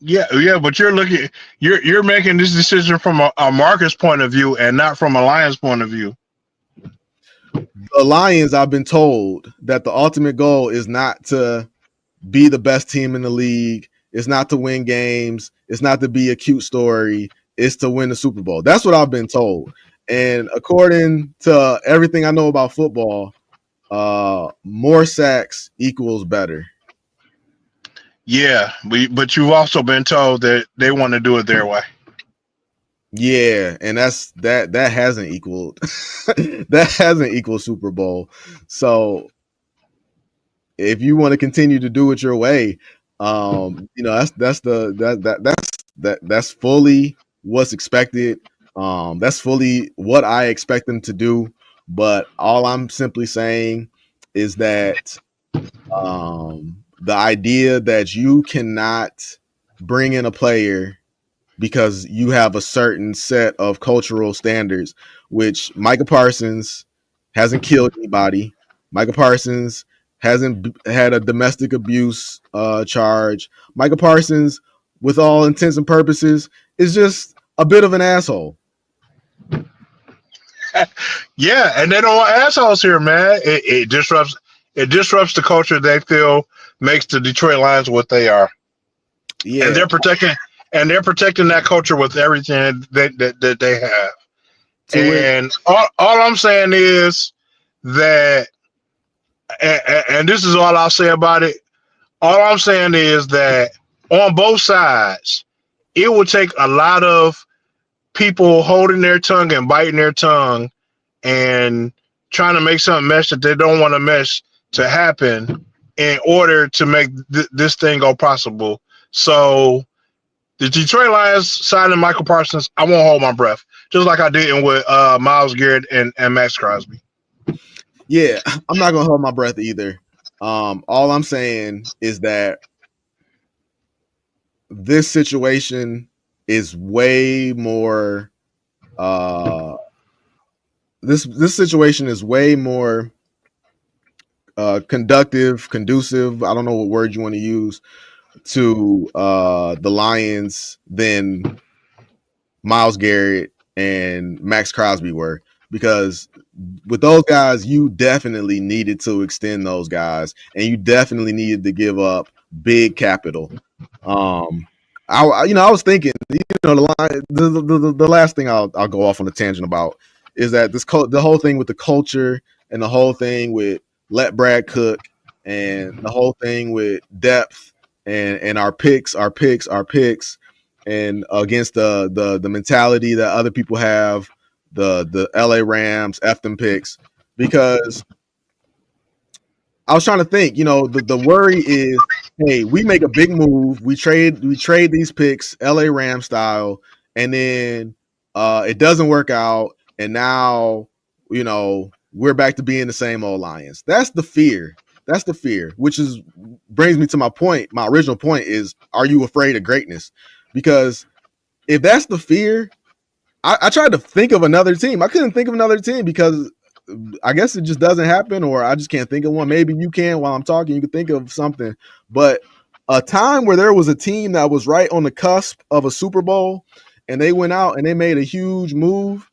Yeah, but you're making this decision from a Marcus point of view and not from a Lions point of view. The Lions, I've been told that the ultimate goal is not to be the best team in the league. It's not to win games. It's not to be a cute story. It's to win the Super Bowl. That's what I've been told. And according to everything I know about football, more sacks equals better. Yeah, but you've also been told that they want to do it their way. Yeah, and that hasn't equaled that hasn't equaled Super Bowl. So if you want to continue to do it your way, that's fully what's expected. That's fully what I expect them to do. But all I'm simply saying is that the idea that you cannot bring in a player because you have a certain set of cultural standards, which Micah Parsons hasn't killed anybody. Micah Parsons hasn't had a domestic abuse charge. Micah Parsons, with all intents and purposes, is just a bit of an asshole. Yeah, and they don't want assholes here, man. It disrupts the culture they feel makes the Detroit Lions what they are. Yeah. And they're protecting that culture with everything that they have. And all I'm saying is that, and this is all I'll say about it. All I'm saying is that on both sides, it would take a lot of people holding their tongue and biting their tongue and trying to make something mesh that they don't want to mesh to happen in order to make this thing go possible. So the Detroit Lions signing Michael Parsons, I won't hold my breath, just like I did with Myles Garrett and Max Crosby. Yeah, I'm not going to hold my breath either. All I'm saying is that this situation is way more this situation is way more conducive, I don't know what word you want to use, to the Lions than Myles Garrett and Max Crosby were, because with those guys, you definitely needed to extend those guys, and you definitely needed to give up big capital. I was thinking, the last thing I'll go off on a tangent about is that the whole thing with the culture and the whole thing with let Brad cook and the whole thing with depth and our picks, and against the mentality that other people have, the LA Rams, F them picks, because I was trying to think, the worry is, hey, we make a big move, we trade these picks, LA Rams style, and then it doesn't work out, and now, we're back to being the same old Lions. That's the fear. Which brings me to my point. My original point is, are you afraid of greatness? Because if that's the fear, I tried to think of another team. I couldn't think of another team because I guess it just doesn't happen, or I just can't think of one. Maybe you can while I'm talking. You can think of something. But a time where there was a team that was right on the cusp of a Super Bowl and they went out and they made a huge move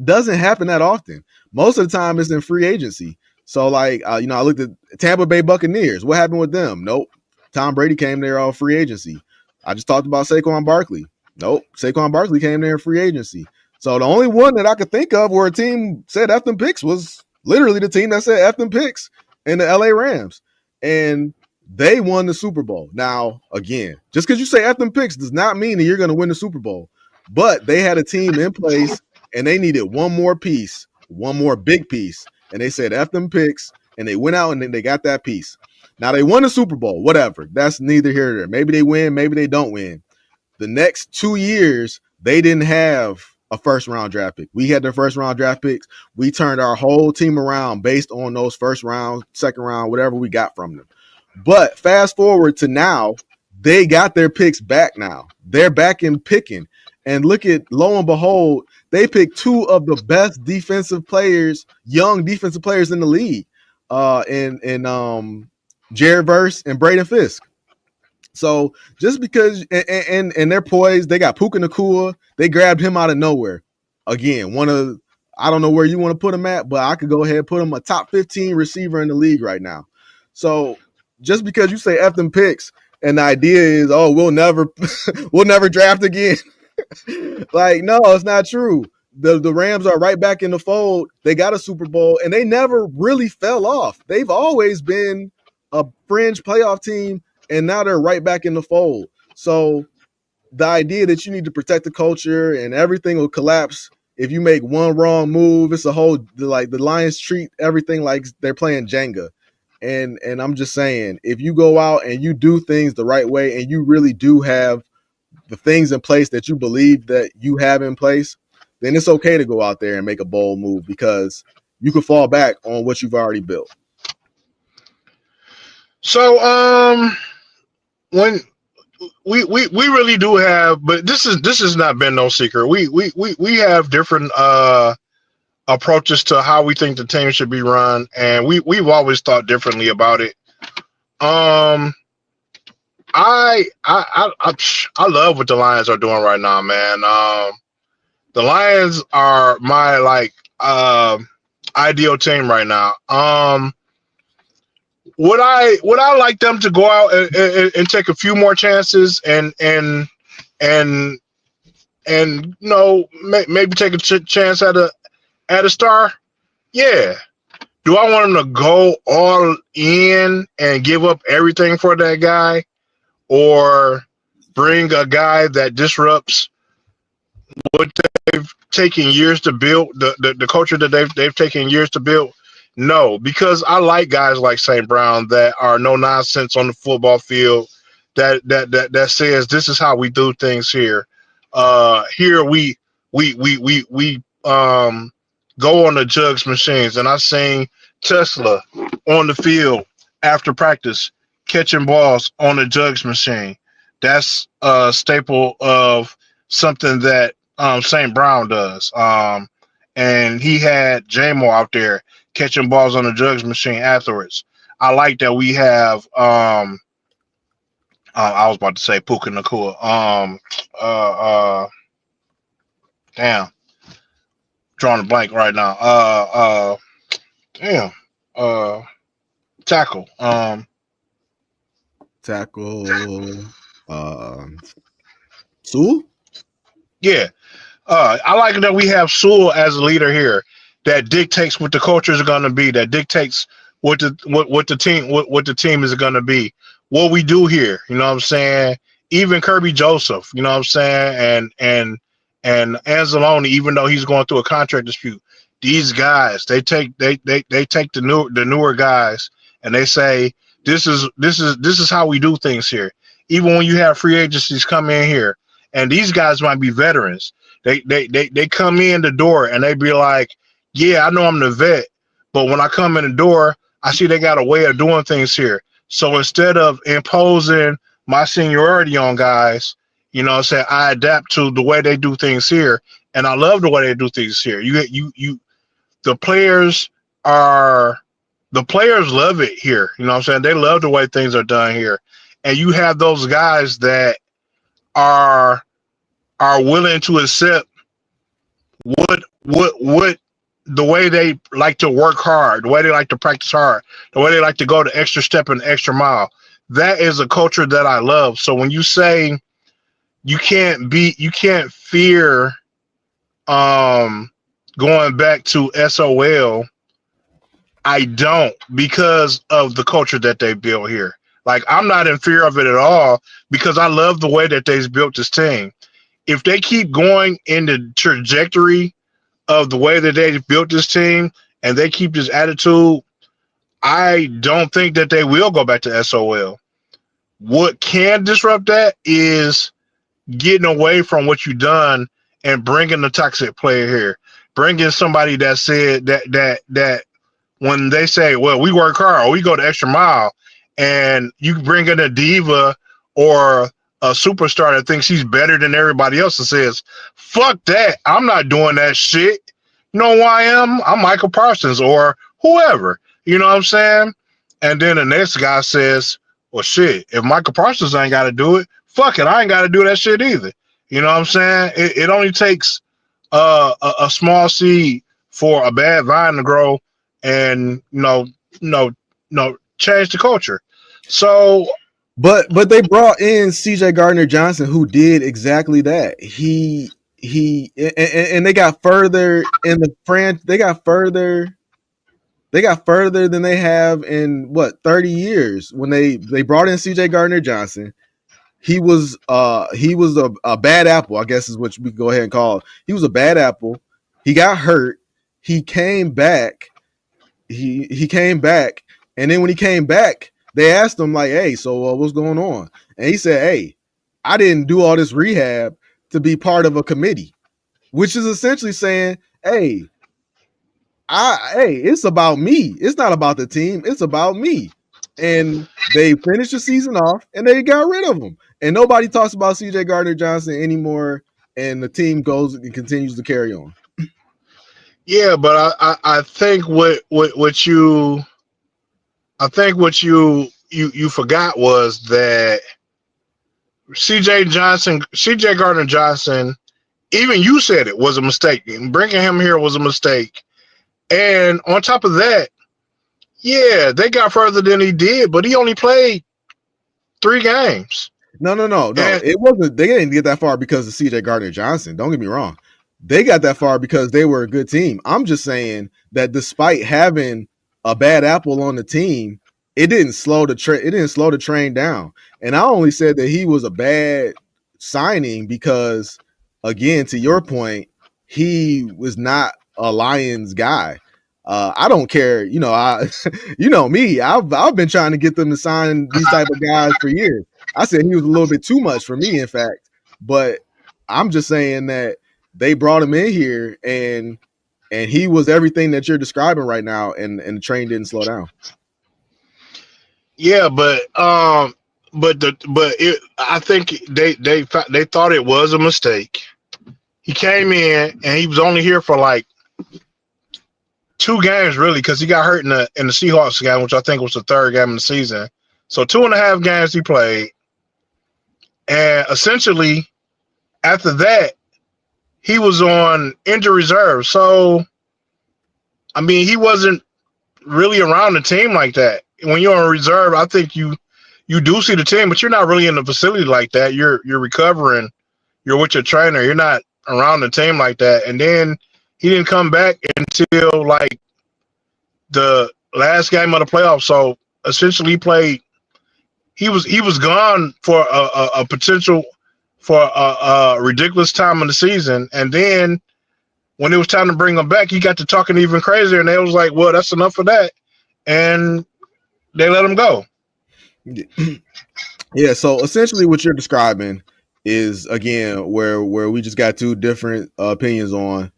doesn't happen that often. Most of the time it's in free agency. So I looked at Tampa Bay Buccaneers. What happened with them? Nope. Tom Brady came there all free agency. I just talked about Saquon Barkley. Nope. Saquon Barkley came there in free agency. So the only one that I could think of where a team said F them picks was literally the team that said F them picks in the LA Rams. And they won the Super Bowl. Now, again, just because you say F them picks does not mean that you're going to win the Super Bowl. But they had a team in place and they needed one more piece, one more big piece. And they said F them picks, and they went out and then they got that piece. Now they won the Super Bowl, whatever. That's neither here nor there. Maybe they win, maybe they don't win. The next 2 years, they didn't have a first-round draft pick. We had their first-round draft picks. We turned our whole team around based on those first round, second round, whatever we got from them. But fast forward to now, they got their picks back now. They're back in picking. And look at, lo and behold, they picked two of the best defensive players, young defensive players in the league, in Jared Verse and Braden Fisk. So just because and they're poised, they got Puka Nacua, they grabbed him out of nowhere. Again, I don't know where you want to put him at, but I could go ahead and put him a top 15 receiver in the league right now. So just because you say F them picks and the idea is, oh, we'll never draft again. Like, no, it's not true. The Rams are right back in the fold. They got a Super Bowl and they never really fell off. They've always been a fringe playoff team, and now they're right back in the fold. So the idea that you need to protect the culture and everything will collapse if you make one wrong move, it's a whole, like, the Lions treat everything like they're playing Jenga. And I'm just saying, if you go out and you do things the right way and you really do have the things in place that you believe that you have in place, then it's okay to go out there and make a bold move, because you can fall back on what you've already built. So when we really do have, but this has not been no secret. We have different approaches to how we think the team should be run, and we've always thought differently about it. I love what the Lions are doing right now, man. The Lions are my ideal team right now. Would I like them to go out and take a few more chances and maybe take a chance at a star? Yeah. Do I want them to go all in and give up everything for that guy, or bring a guy that disrupts what they've taken years to build, the culture that they've taken years to build? No, because I like guys like St. Brown that are no nonsense on the football field, that says this is how we do things here. Here we go on the jugs machines, and I seen Tesla on the field after practice catching balls on the jugs machine. That's a staple of something that St. Brown does. And he had J-Mo out there catching balls on the jugs machine afterwards. I like that we have I was about to say Puka Nacua. Damn. Drawing a blank right now. Tackle. Sewell? Yeah. I like that we have Sewell as a leader here that dictates what the culture is going to be, that dictates what the team is going to be, what we do here. You know what I'm saying? Even Kirby Joseph, you know what I'm saying? And Anzalone, even though he's going through a contract dispute, these guys, they take the newer guys and they say, this is how we do things here. Even when you have free agencies come in here, and these guys might be veterans, they come in the door and they be like, yeah, I know I'm the vet, but when I come in the door, I see they got a way of doing things here. So instead of imposing my seniority on guys, you know what I'm saying, I adapt to the way they do things here, and I love the way they do things here. The players love it here. You know what I'm saying? They love the way things are done here. And you have those guys that are willing to accept what the way they like to work hard, the way they like to practice hard, the way they like to go the extra step and extra mile. That is a culture that I love. So when you say you can't fear going back to SOL, I don't, because of the culture that they built here. Like, I'm not in fear of it at all, because I love the way that they've built this team. If they keep going in the trajectory of the way that they built this team and they keep this attitude, I don't think that they will go back to SOL. What can disrupt that is getting away from what you've done and bringing the toxic player here, bringing somebody that said that when they say, well, we work hard or we go the extra mile, and you bring in a diva or a superstar that thinks he's better than everybody else and says, fuck that, I'm not doing that shit. You know who I am? I'm Michael Parsons or whoever. You know what I'm saying? And then the next guy says, well, shit, if Michael Parsons ain't got to do it, fuck it, I ain't got to do that shit either. You know what I'm saying? It only takes a small seed for a bad vine to grow, and change the culture. So, but they brought in C.J. Gardner-Johnson, who did exactly that. And they got further in the They got further. They got further than they have in 30 years when they brought in C.J. Gardner-Johnson. He was a bad apple, I guess is what we can go ahead and call it. He was a bad apple. He got hurt. He came back. He came back, and then when he came back, they asked him like, "Hey, so what's going on?" And he said, "Hey, I didn't do all this rehab to be part of a committee," which is essentially saying, "Hey, it's about me. It's not about the team. It's about me." And they finished the season off, and they got rid of him. And nobody talks about C.J. Gardner-Johnson anymore, and the team goes and continues to carry on. Yeah, but I think what you forgot was that C.J. Gardner-Johnson, even you said it was a mistake. Bringing him here was a mistake. And on top of that, yeah, they got further than he did, but he only played 3 games. No. It wasn't. They didn't get that far because of C.J. Gardner-Johnson. Don't get me wrong. They got that far because they were a good team. I'm just saying that despite having a bad apple on the team, it didn't slow the train down. And I only said that he was a bad signing because, again, to your point, he was not a Lions guy. I don't care. You know me. I've been trying to get them to sign these type of guys for years. I said he was a little bit too much for me, in fact. But I'm just saying that they brought him in here, and he was everything that you're describing right now, and the train didn't slow down. Yeah, but I think they thought it was a mistake. He came in and he was only here for like 2 games, really, because he got hurt in the Seahawks game, which I think was the 3rd game of the season. So 2.5 games he played, and essentially after that he was on injury reserve. So I mean, he wasn't really around the team like that. When you're on reserve, I think you do see the team, but you're not really in the facility like that. You're recovering. You're with your trainer. You're not around the team like that. And then he didn't come back until like the last game of the playoffs. So essentially, he was gone for a potential for a ridiculous time in the season. And then when it was time to bring him back, he got to talking even crazier, and they was like, "Well, that's enough of that," and they let him go. Yeah. So essentially, what you're describing is, again, where we just got 2 different opinions on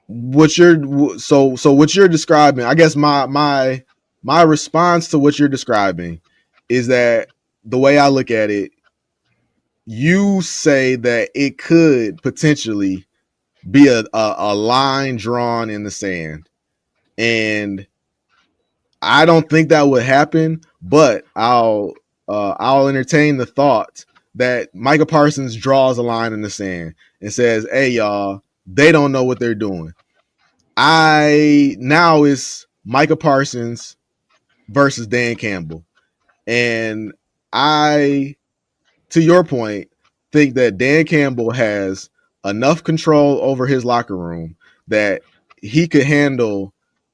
what you're describing. I guess my response to what you're describing is that the way I look at it, you say that it could potentially be a line drawn in the sand, and I don't think that would happen, but I'll entertain the thought that Micah Parsons draws a line in the sand and says, "Hey, y'all, they don't know what they're doing." Now it's Micah Parsons versus Dan Campbell, and to your point, think that Dan Campbell has enough control over his locker room that he could handle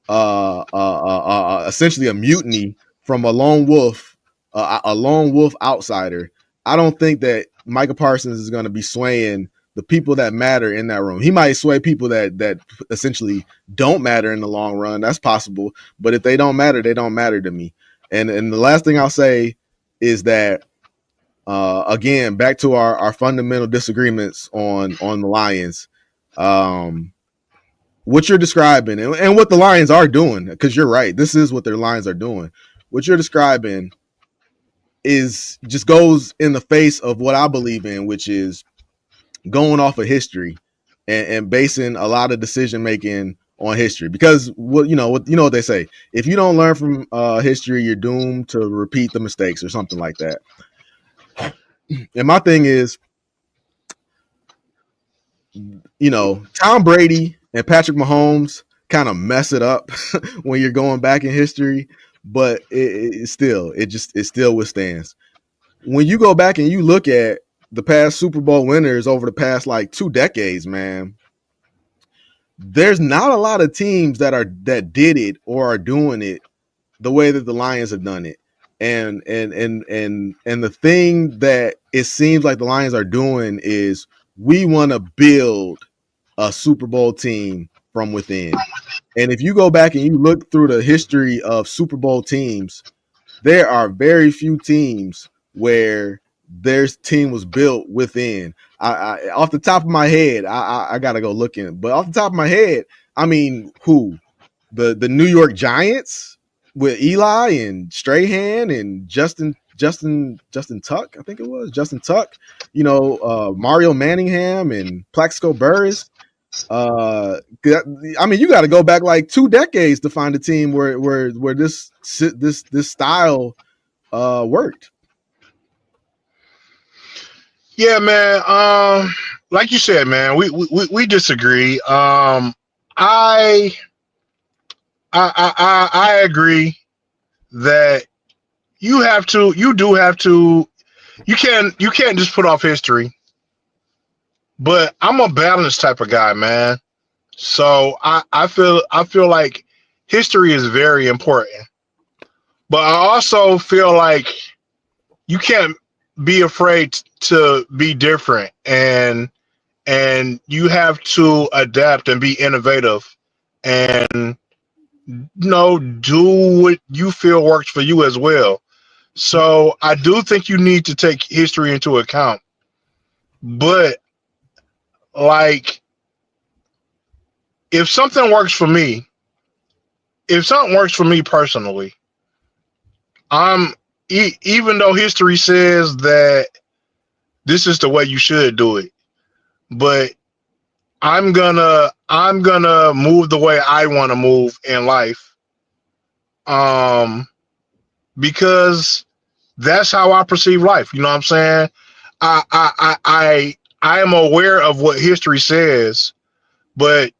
essentially a mutiny from a lone wolf outsider. I don't think that Micah Parsons is going to be swaying the people that matter in that room. He might sway people that essentially don't matter in the long run. That's possible. But if they don't matter, they don't matter to me. And the last thing I'll say is that, again, back to our fundamental disagreements on the Lions. What you're describing and what the Lions are doing, because you're right, this is what their Lions are doing. What you're describing just goes in the face of what I believe in, which is going off of history and basing a lot of decision making on history, because what what they say: if you don't learn from history, you're doomed to repeat the mistakes or something like that. And my thing is, Tom Brady and Patrick Mahomes kind of mess it up when you're going back in history, but it still withstands. When you go back and you look at the past Super Bowl winners over the past like 2 decades, man, there's not a lot of teams that did it or are doing it the way that the Lions have done it. And the thing that it seems like the Lions are doing is we want to build a Super Bowl team from within. And if you go back and you look through the history of Super Bowl teams, there are very few teams where their team was built within. I off the top of my head, I gotta go looking, but off the top of my head, I mean, who? The New York Giants with Eli and Strahan and Justin Tuck, I think it was Justin Tuck. Mario Manningham and Plaxico Burress. I mean, you got to go back like 2 decades to find a team where this style worked. Yeah, man. Like you said, man, we disagree. I agree that you can't just put off history. But I'm a balanced type of guy, man. So I feel like history is very important. But I also feel like you can't be afraid to be different, and you have to adapt and be innovative, and do what you feel works for you as well. So I do think you need to take history into account. But like, if something works for me personally, even though history says that this is the way you should do it, but I'm gonna move the way I want to move in life, because that's how I perceive life. You know what I'm saying? I am aware of what history says, but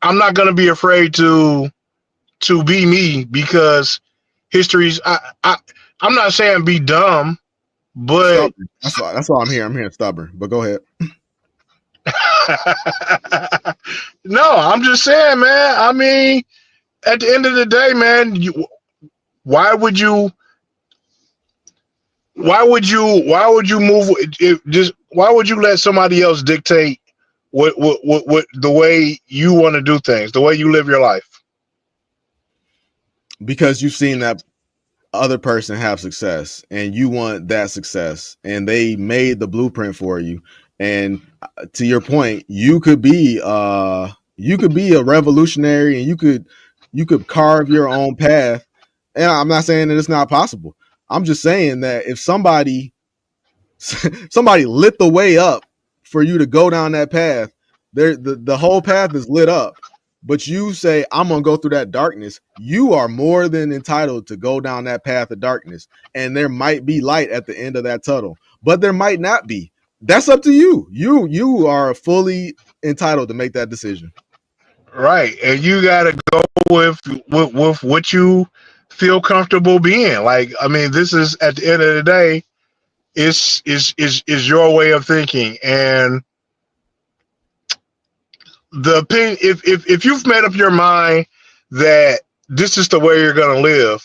I'm not gonna be afraid to be me, because history's. I'm not saying be dumb, but that's why I'm here. I'm here stubborn. But go ahead. No, I'm just saying, man. I mean, at the end of the day, man, why would you move why would you let somebody else dictate what the way you want to do things, the way you live your life? Because you've seen that other person have success and you want that success, and they made the blueprint for you. And to your point, you could be a revolutionary, and you could carve your own path. And I'm not saying that it's not possible. I'm just saying that if somebody lit the way up for you to go down that path, the whole path is lit up, but you say, I'm going to go through that darkness, you are more than entitled to go down that path of darkness. And there might be light at the end of that tunnel, but there might not be. That's up to you. You are fully entitled to make that decision. Right. And you got to go with what you feel comfortable being. Like, I mean, this is, at the end of the day, is your way of thinking. And the opinion, if you've made up your mind that this is the way you're going to live,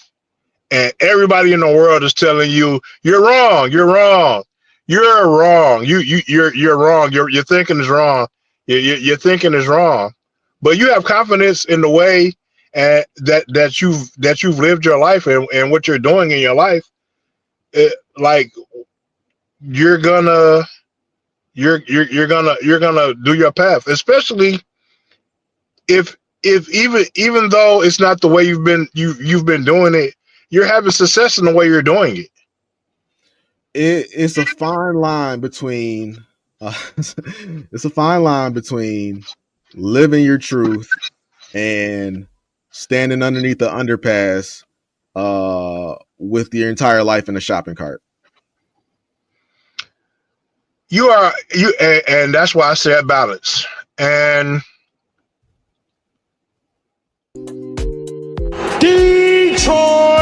and everybody in the world is telling you you're wrong, you're wrong, you're wrong, you're wrong, your thinking is wrong, your thinking is wrong, but you have confidence in the way that you've lived your life, and what you're doing in your life, like, you're gonna do your path, especially if even though it's not the way you've been doing it, you're having success in the way you're doing it. It's a fine line between it's a fine line between living your truth and standing underneath the underpass with your entire life in a shopping cart? And that's why I said balance. And Detroit